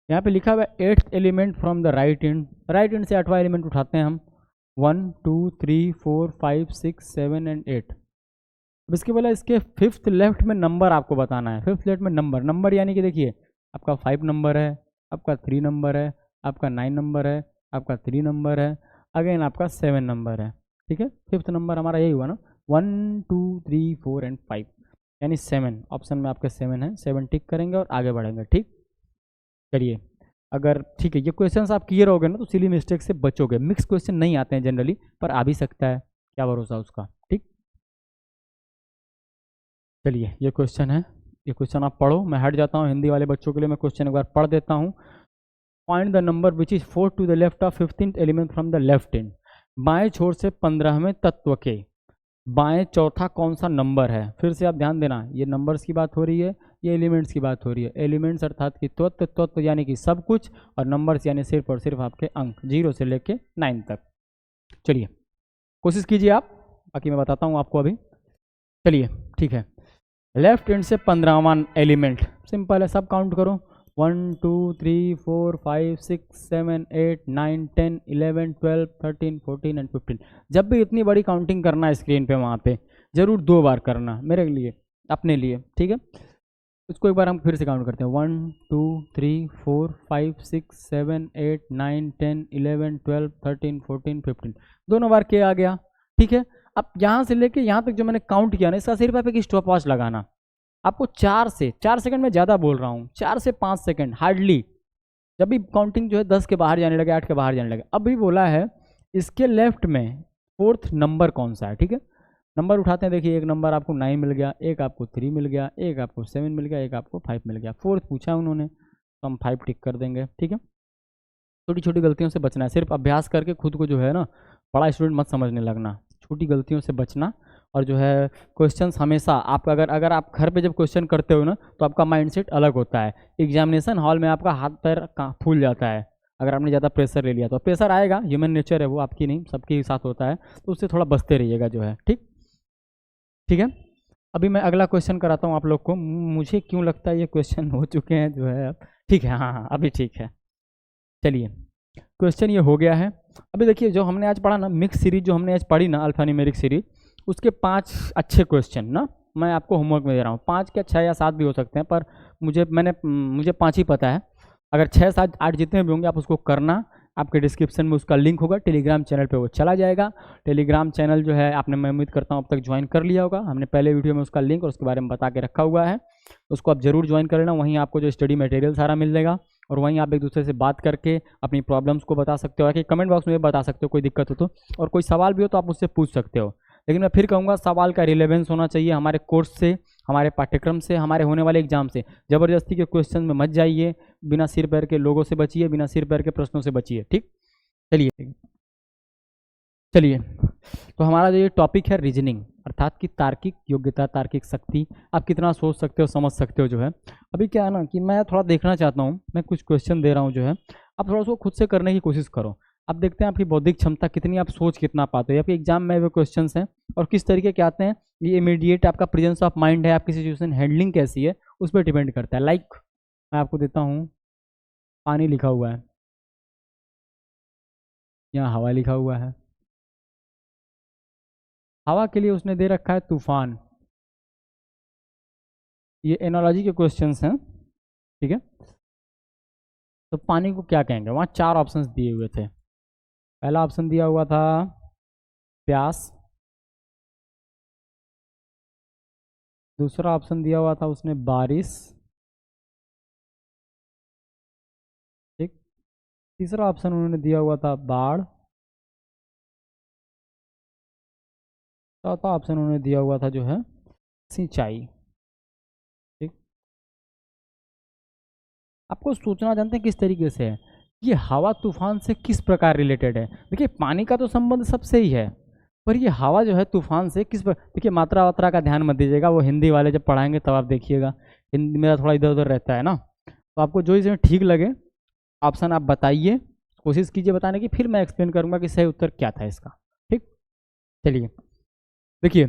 यहाँ पे लिखा हुआ है 8th element from the right and, right and से 8वां एलिमेंट उठाते हैं हम, 1 2 3 4 5 6 7 एंड 8। अब इसके बोला इसके 5th लेफ्ट में नंबर आपको बताना है। 5th लेफ्ट में नंबर, नंबर यानी कि देखिए आपका 5 नंबर है, आपका 3 नंबर है, आपका 9 नंबर है, आपका 3 नंबर है, अगेन आपका 7 नंबर है, ठीक है। 5th नंबर हमारा यही हुआ ना, 1 2 3 4 एंड 5, यानी 7, ऑप्शन में आपके 7 है, 7 टिक करेंगे और आगे बढ़ेंगे, ठीक। चलिए अगर ठीक है ये क्वेश्चन आप क्लियर हो गए ना तो सिली मिस्टेक से बचोगे। मिक्स क्वेश्चन नहीं आते हैं जनरली, पर आ भी सकता है, क्या भरोसा उसका, ठीक। चलिए ये क्वेश्चन है, ये क्वेश्चन आप पढ़ो, मैं हट जाता हूँ, हिंदी वाले बच्चों के लिए मैं क्वेश्चन एक बार पढ़ देता हूँ। Find the number which is 4 to the left of 15th element from the left end. बाएं छोर से 15वें तत्व के बाएं चौथा कौन सा नंबर है। फिर से आप ध्यान देना, ये नंबर्स की बात हो रही है, ये एलिमेंट्स की बात हो रही है। एलिमेंट्स अर्थात कि तत्व, तत्व यानी कि सब कुछ, और नंबर्स यानी सिर्फ और सिर्फ आपके अंक 0 से लेके 9 तक। चलिए कोशिश कीजिए आप, बाकी मैं बताता हूँ आपको अभी। चलिए ठीक है, लेफ्ट एंड से 15वां एलिमेंट सिंपल है, सब काउंट करो, 1 2 3 4 5 6 7 8 9 10 11 12 13 14 एंड 15। जब भी इतनी बड़ी काउंटिंग करना है स्क्रीन पे, वहाँ पे जरूर 2 बार करना, मेरे लिए अपने लिए, ठीक है। इसको एक बार हम फिर से काउंट करते हैं, 1 2 3 4 5 6 7 8 9 10 11 12 13 14 15, दोनों बार के आ गया, ठीक है। अब यहाँ से लेके यहाँ तक जो मैंने काउंट किया ना, इसका सिर्फ आप एक स्टॉप वॉच लगाना। आपको 4 सेकंड में ज़्यादा बोल रहा हूँ, 4 से 5 सेकंड हार्डली, जब भी काउंटिंग जो है 10 के बाहर जाने लगे, 8 के बाहर जाने लगे। अभी बोला है इसके लेफ्ट में 4th नंबर कौन सा है, ठीक है। नंबर उठाते हैं, देखिए एक नंबर आपको 9 मिल गया, एक आपको 3 मिल गया, एक आपको 7 मिल गया, एक आपको 5 मिल गया। 4th पूछा उन्होंने तो हम 5 टिक कर देंगे, ठीक है। छोटी छोटी गलतियों से बचना है, सिर्फ अभ्यास करके खुद को जो है ना बड़ा स्टूडेंट मत समझने लगना, छोटी गलतियों से बचना। और जो है क्वेश्चंस हमेशा आप अगर आप घर पे जब क्वेश्चन करते हो ना तो आपका माइंडसेट अलग होता है, एग्जामिनेशन हॉल में आपका हाथ पैर फूल जाता है, अगर आपने ज़्यादा प्रेशर ले लिया तो प्रेशर आएगा, ह्यूमन नेचर है वो, आपकी नहीं सबके साथ होता है, तो उससे थोड़ा बचते रहिएगा जो है। ठीक ठीक है। अभी मैं अगला क्वेश्चन कराता हूँ आप लोग को। मुझे क्यों लगता है ये क्वेश्चन हो चुके हैं जो है अब। ठीक है, हाँ हाँ अभी ठीक है। चलिए क्वेश्चन ये हो गया है। अभी देखिए जो हमने आज पढ़ा ना, मिक्स सीरीज जो हमने आज पढ़ी ना, अल्फान्यूमेरिक सीरीज, उसके 5 अच्छे क्वेश्चन ना मैं आपको होमवर्क में दे रहा हूँ। 5 क्या 6 या 7 भी हो सकते हैं, पर मुझे 5 ही पता है। अगर 6 7 8 जितने भी होंगे आप उसको करना। आपके डिस्क्रिप्शन में उसका लिंक होगा, टेलीग्राम चैनल पे वो चला जाएगा। टेलीग्राम चैनल जो है आपने, मैं उम्मीद करता हूँ अब तक ज्वाइन कर लिया होगा। हमने पहले वीडियो में उसका लिंक और उसके बारे में बता के रखा हुआ है, उसको आप जरूर ज्वाइन कर लेना। वहीं आपको जो स्टडी मटेरियल सारा मिल जाएगा, और वहीं आप एक दूसरे से बात करके अपनी प्रॉब्लम्स को बता सकते हो, कि कमेंट बॉक्स में भी बता सकते हो कोई दिक्कत हो तो, और कोई सवाल भी हो तो आप मुझसे पूछ सकते हो। लेकिन मैं फिर कहूँगा सवाल का रिलेवेंस होना चाहिए हमारे कोर्स से, हमारे पाठ्यक्रम से, हमारे होने वाले एग्जाम से। ज़बरदस्ती के क्वेश्चन में मत जाइए, बिना सिर पैर के लोगों से बचिए, बिना सिर पैर के प्रश्नों से बचिए। ठीक, चलिए चलिए। तो हमारा जो ये टॉपिक है रीजनिंग, अर्थात कि तार्किक योग्यता, तार्किक शक्ति, आप कितना सोच सकते हो, समझ सकते हो जो है। अभी क्या है ना कि मैं थोड़ा देखना चाहता हूँ, मैं कुछ क्वेश्चन दे रहा हूँ जो है, आप थोड़ा उसको खुद से करने की कोशिश करो। आप देखते हैं आपकी बौद्धिक क्षमता कितनी, आप सोच कितना पाते हो। आपके एग्जाम में वो क्वेश्चन हैं और किस तरीके के आते हैं, ये इमीडिएट आपका प्रेजेंस ऑफ माइंड है, आपकी सिचुएशन हैंडलिंग कैसी है, उस पर डिपेंड करता है। लाइक मैं आपको देता हूँ, पानी लिखा हुआ है, यहाँ हवा लिखा हुआ है। हवा के लिए उसने दे रखा है तूफान। ये एनालॉजी के क्वेश्चंस हैं, ठीक है। तो पानी को क्या कहेंगे, वहाँ 4 ऑप्शंस दिए हुए थे। पहला ऑप्शन दिया हुआ था प्यास, दूसरा ऑप्शन दिया हुआ था उसने बारिश, ठीक, तीसरा ऑप्शन उन्होंने दिया हुआ था बाढ़, चौथा ऑप्शन उन्होंने दिया हुआ था जो है सिंचाई। ठीक, आपको सोचना जानते हैं किस तरीके से है, ये हवा तूफान से किस प्रकार रिलेटेड है। देखिए पानी का तो संबंध सबसे ही है, पर ये हवा जो है तूफान से किस पर, देखिए मात्रा वात्रा का ध्यान मत दीजिएगा, वो हिंदी वाले जब पढ़ाएंगे तब आप देखिएगा। हिंदी मेरा थोड़ा इधर उधर रहता है ना, तो आपको जो इसमें ठीक लगे ऑप्शन आप बताइए, कोशिश कीजिए बताने की, फिर मैं एक्सप्लेन करूंगा कि सही उत्तर क्या था इसका। ठीक, चलिए देखिए,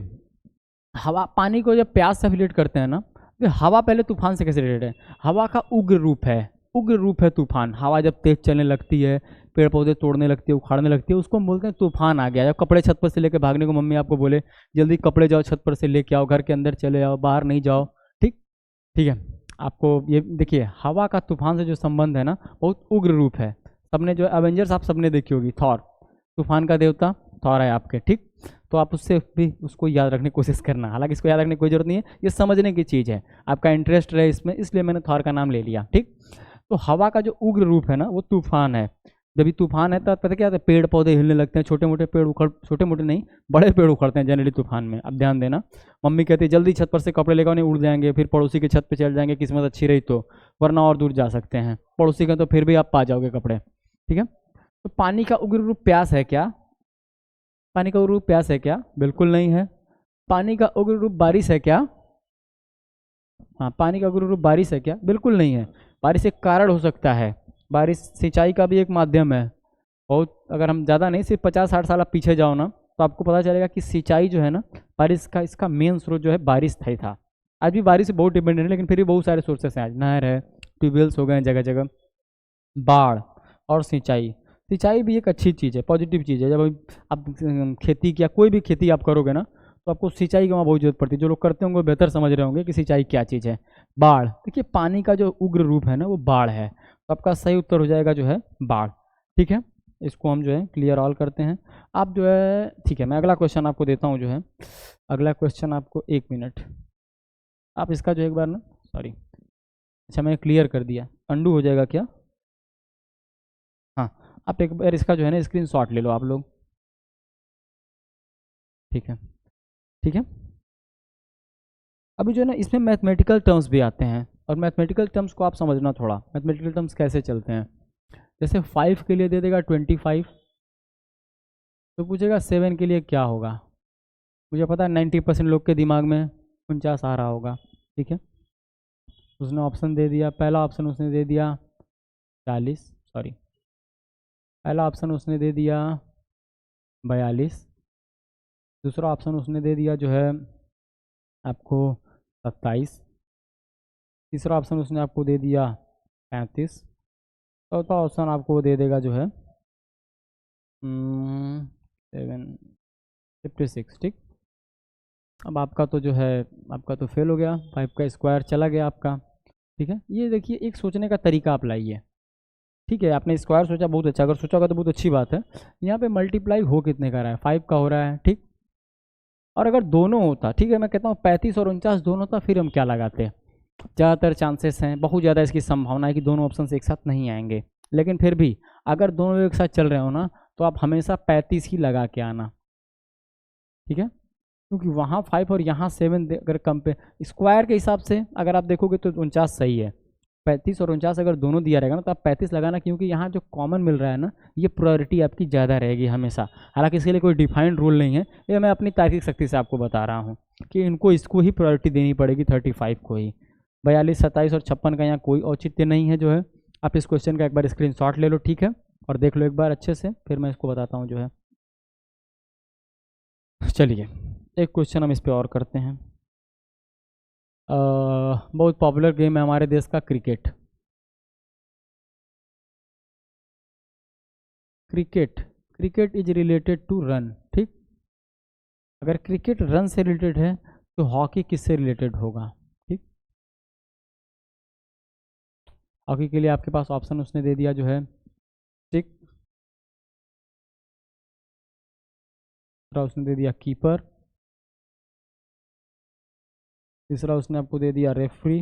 हवा पानी को जब प्यास से रिलेट करते हैं ना, तो हवा पहले तूफान से कैसे रिलेटेड है, हवा का उग्र रूप है, उग्र रूप है तूफान। हवा जब तेज चलने लगती है, पेड़ पौधे तोड़ने लगती है, उखाड़ने लगती है, उसको हम बोलते हैं तूफान आ गया। जब कपड़े छत पर से लेके भागने को मम्मी आपको बोले जल्दी कपड़े जाओ छत पर से लेके आओ, घर के अंदर चले आओ, बाहर नहीं जाओ। ठीक, ठीक है। आपको ये देखिए हवा का तूफान से जो संबंध है ना, बहुत उग्र रूप है। सबने जो एवेंजर्स आप सबने देखी होगी, थॉर, तूफान का देवता थॉर है आपके। ठीक, तो आप उससे भी उसको याद रखने की कोशिश करना। हालांकि इसको याद रखने की कोई जरूरत नहीं है, ये समझने की चीज़ है, आपका इंटरेस्ट रहे इसमें, इसलिए मैंने थॉर का नाम ले लिया। ठीक, तो हवा का जो उग्र रूप है ना वो तूफान है। जब भी तूफान है तो पता क्या होता है, पेड़ पौधे हिलने लगते हैं, छोटे मोटे पेड़ उखड़, छोटे मोटे नहीं बड़े पेड़ उखड़ते हैं जनरली तूफान में। अब ध्यान देना, मम्मी कहती है जल्दी छत पर से कपड़े लेकर नहीं उड़ जाएंगे, फिर पड़ोसी के छत पर चल जाएंगे किस्मत अच्छी रही तो, वरना और दूर जा सकते हैं। पड़ोसी का तो फिर भी आप पा जाओगे कपड़े। ठीक है, तो पानी का उग्र रूप प्यास है क्या, पानी का उग्र रूप प्यास है क्या, बिल्कुल नहीं है। पानी का उग्र रूप बारिश है क्या, हाँ पानी का उग्र रूप बारिश है क्या, बिल्कुल नहीं है। बारिश एक कारण हो सकता है, बारिश सिंचाई का भी एक माध्यम है। बहुत, अगर हम ज़्यादा नहीं सिर्फ 50-60 साल आप पीछे जाओ ना, तो आपको पता चलेगा कि सिंचाई जो है ना, बारिश का इसका मेन स्रोत जो है बारिश था ही था। आज भी बारिश से बहुत डिपेंडेंट है, लेकिन फिर भी बहुत सारे सोर्सेस हैं आज, नहर है, ट्यूबवेल्स हो गए हैं जगह जगह, बाढ़ और सिंचाई। सिंचाई भी एक अच्छी चीज़ है, पॉजिटिव चीज़ है। जब आप खेती या कोई भी खेती आप करोगे ना, तो आपको सिंचाई की वहाँ बहुत जरूरत पड़ती है। जो लोग करते होंगे वो बेहतर समझ रहे होंगे कि सिंचाई क्या चीज़ है। बाढ़, देखिए पानी का जो उग्र रूप है ना वो बाढ़ है, तो आपका सही उत्तर हो जाएगा जो है बाढ़। ठीक है, इसको हम जो है क्लियर ऑल करते हैं। आप जो है ठीक है, मैं अगला क्वेश्चन आपको देता हूँ जो है, अगला क्वेश्चन आपको 1 मिनट, आप इसका जो एक बार ना, सॉरी, अच्छा मैंने क्लियर कर दिया, अंडू हो जाएगा क्या, हाँ आप एक बार इसका जो है ना स्क्रीनशॉट ले लो आप लोग। ठीक है, ठीक है। अभी जो है ना इसमें मैथमेटिकल टर्म्स भी आते हैं, और मैथमेटिकल टर्म्स को आप समझना थोड़ा, मैथमेटिकल टर्म्स कैसे चलते हैं। जैसे 5 के लिए दे देगा 25, तो पूछेगा 7 के लिए क्या होगा। मुझे पता है 90% लोग के दिमाग में 49 आ रहा होगा। ठीक है, उसने ऑप्शन दे दिया, पहला ऑप्शन उसने दे दिया 40, सॉरी पहला ऑप्शन उसने दे दिया 42, दूसरा ऑप्शन उसने दे दिया जो है आपको 27, तीसरा ऑप्शन उसने आपको दे दिया 35, चौथा ऑप्शन आपको दे देगा जो है 56, ठीक। अब आपका तो जो है आपका तो फेल हो गया, 5 का स्क्वायर चला गया आपका, ठीक है। ये देखिए एक सोचने का तरीका आप लाइए, ठीक है। आपने स्क्वायर सोचा, बहुत अच्छा, अगर सोचा होगा तो बहुत अच्छी बात है। यहाँ पे मल्टीप्लाई हो कितने का रहा है, 5 का हो रहा है, ठीक। और अगर दोनों होता, ठीक है, मैं कहता हूँ 35 और 49 दोनों होता, फिर हम क्या लगाते। ज़्यादातर चांसेस हैं, बहुत ज़्यादा इसकी संभावना है कि दोनों ऑप्शन एक साथ नहीं आएंगे, लेकिन फिर भी अगर दोनों एक साथ चल रहे हो ना, तो आप हमेशा 35 ही लगा के आना, ठीक है। क्योंकि वहाँ 5 और यहाँ 7 अगर कंपेयर स्क्वायर के हिसाब से अगर आप देखोगे तो 49 सही है। 35 और 49 अगर दोनों दिया रहेगा ना, तो आप 35 लगाना, क्योंकि यहाँ जो कॉमन मिल रहा है ना, ये प्रायोरिटी आपकी ज़्यादा रहेगी हमेशा। हालांकि इसके लिए कोई डिफाइंड रूल नहीं है, ये मैं अपनी तार्किक शक्ति से आपको बता रहा हूँ कि इनको इसको ही प्रायोरिटी देनी पड़ेगी, 35 को ही। 42, 27 और 56 का यहाँ कोई औचित्य नहीं है जो है। आप इस क्वेश्चन का एक बार स्क्रीनशॉट ले लो, ठीक है, और देख लो एक बार अच्छे से, फिर मैं इसको बताता हूँ जो है। चलिए एक क्वेश्चन हम इस पे और करते हैं। बहुत पॉपुलर गेम है हमारे देश का cricket. Cricket is related to run, ठीक। अगर क्रिकेट रन से रिलेटेड है तो हॉकी किससे रिलेटेड होगा, ठीक। हॉकी के लिए आपके पास ऑप्शन उसने दे दिया जो है स्टिक, दूसरा उसने दे दिया कीपर, तीसरा उसने आपको दे दिया रेफरी,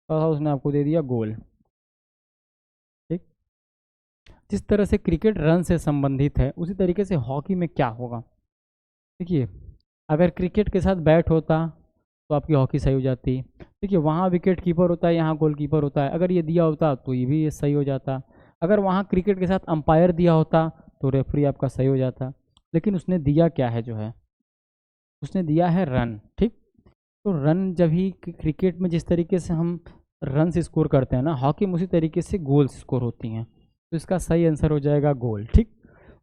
चौथा उसने आपको दे दिया गोल, ठीक। जिस तरह से क्रिकेट रन से संबंधित है, उसी तरीके से हॉकी में क्या होगा। देखिए अगर क्रिकेट के साथ बैट होता तो आपकी हॉकी सही हो जाती। देखिए वहाँ विकेट कीपर होता है, यहाँ गोल कीपर होता है, अगर ये दिया होता तो ये भी ये सही हो जाता। अगर वहाँ क्रिकेट के साथ अंपायर दिया होता तो रेफरी आपका सही हो जाता। लेकिन उसने दिया क्या है जो है, उसने दिया है रन, ठीक। तो रन जब ही क्रिकेट में जिस तरीके से हम रन स्कोर करते हैं ना, हॉकी में उसी तरीके से गोल्स स्कोर होती हैं, तो इसका सही आंसर हो जाएगा गोल, ठीक।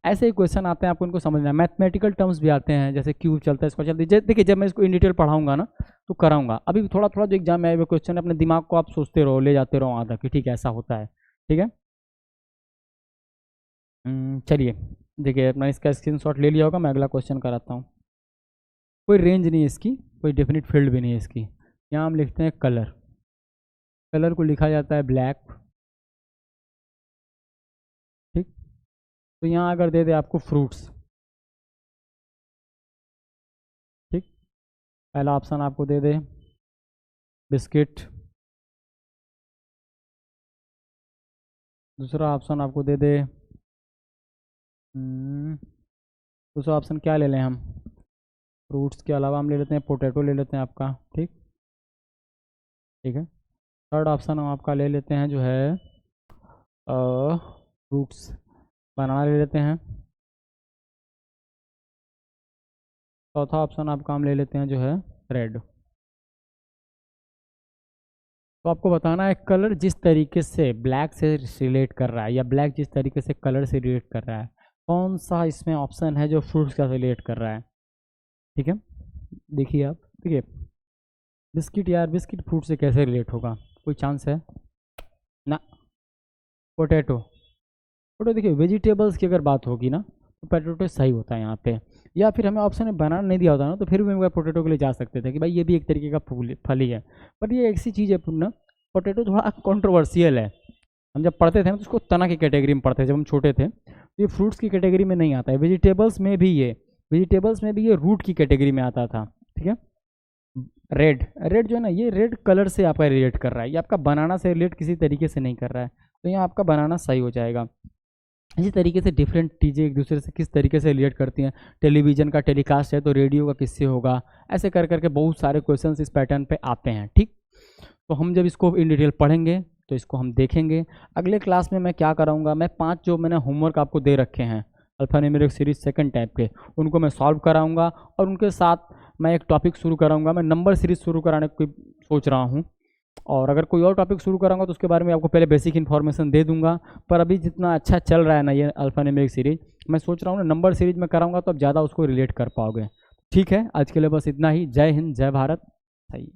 ऐसे ही क्वेश्चन आते हैं, आपको इनको समझना है। मैथमेटिकल टर्म्स भी आते हैं, जैसे क्यूब चलता है, स्क्वायर चलता है। देखिए जब मैं इसको इन डिटेल पढ़ाऊंगा ना तो कराऊंगा, अभी थोड़ा थोड़ा जो एग्जाम में आए हुए क्वेश्चन है, अपने दिमाग को आप सोचते रहो, ले जाते रहो आधा कि ठीक है ऐसा होता है, ठीक है। चलिए देखिए अपना इसका स्क्रीनशॉट ले लिया होगा, मैं अगला क्वेश्चन कराता हूँ। कोई रेंज नहीं है इसकी, कोई डेफिनेट फील्ड भी नहीं है इसकी। यहाँ हम लिखते हैं कलर, कलर को लिखा जाता है ब्लैक, ठीक। तो यहाँ अगर दे दे आपको फ्रूट्स, ठीक, पहला ऑप्शन आपको दे दे बिस्किट, दूसरा ऑप्शन आपको दे दे दूसरा ऑप्शन क्या ले लें हम, फ्रूट्स के अलावा हम ले लेते हैं पोटैटो ले लेते हैं आपका, ठीक, ठीक है। थर्ड ऑप्शन हम आपका ले लेते हैं जो है फ्रूट्स, बनाना ले लेते हैं। चौथा ऑप्शन आपका हम ले लेते हैं जो है रेड। तो आपको बताना है कलर जिस तरीके से ब्लैक से रिलेट कर रहा है, या ब्लैक जिस तरीके से कलर से रिलेट कर रहा है, कौन सा इसमें ऑप्शन है जो फ्रूट्स का रिलेट कर रहा है, ठीक है। देखिए आप, ठीक है, बिस्किट, यार बिस्किट फ्रूट से कैसे रिलेट होगा, कोई चांस है ना। पोटैटो, पोटैटो देखिए वेजिटेबल्स की अगर बात होगी ना तो पोटैटो सही होता है यहाँ पे। या फिर हमें ऑप्शन में बनाना नहीं दिया होता ना, तो फिर भी हम पोटैटो के लिए जा सकते थे कि भाई ये भी एक तरीके का फल ही है। बट ये ऐसी चीज़ है ना, पोटैटो थोड़ा कंट्रोवर्शियल है। हम जब पढ़ते थे ना तो उसको तना की कैटेगरी में पढ़ते थे जब हम छोटे थे, तो ये फ्रूट्स की कैटेगरी में नहीं आता है। वेजिटेबल्स में भी ये रूट की कैटेगरी में आता था, ठीक है। रेड, रेड जो है ना, ये रेड कलर से आपका रिलेट कर रहा है, ये आपका बनाना से रिलेट किसी तरीके से नहीं कर रहा है, तो यहाँ आपका बनाना सही हो जाएगा। इसी तरीके से डिफरेंट चीज़ें एक दूसरे से किस तरीके से रिलेट करती हैं। टेलीविज़न का टेलीकास्ट है तो रेडियो का किससे होगा, ऐसे कर करके बहुत सारे क्वेश्चंस इस पैटर्न पे आते हैं, ठीक। तो हम जब इसको इन डिटेल पढ़ेंगे तो इसको हम देखेंगे। अगले क्लास में मैं क्या कराऊंगा, मैं 5 जो मैंने होमवर्क आपको दे रखे हैं अल्फान्यूमेरिक सीरीज सेकंड टाइप के, उनको मैं सॉल्व कराऊंगा, और उनके साथ मैं एक टॉपिक शुरू कराऊंगा। मैं नंबर सीरीज शुरू कराने की सोच रहा हूँ, और अगर कोई और टॉपिक शुरू कराऊंगा तो उसके बारे में आपको पहले बेसिक इन्फॉर्मेशन दे दूंगा। पर अभी जितना अच्छा चल रहा है ना ये अल्फा न्यूमेरिक सीरीज, मैं सोच रहा हूँ ना नंबर सीरीज में कराऊंगा तो आप ज़्यादा उसको रिलेट कर पाओगे। ठीक है, आज के लिए बस इतना ही। जय हिंद, जय भारत। सही।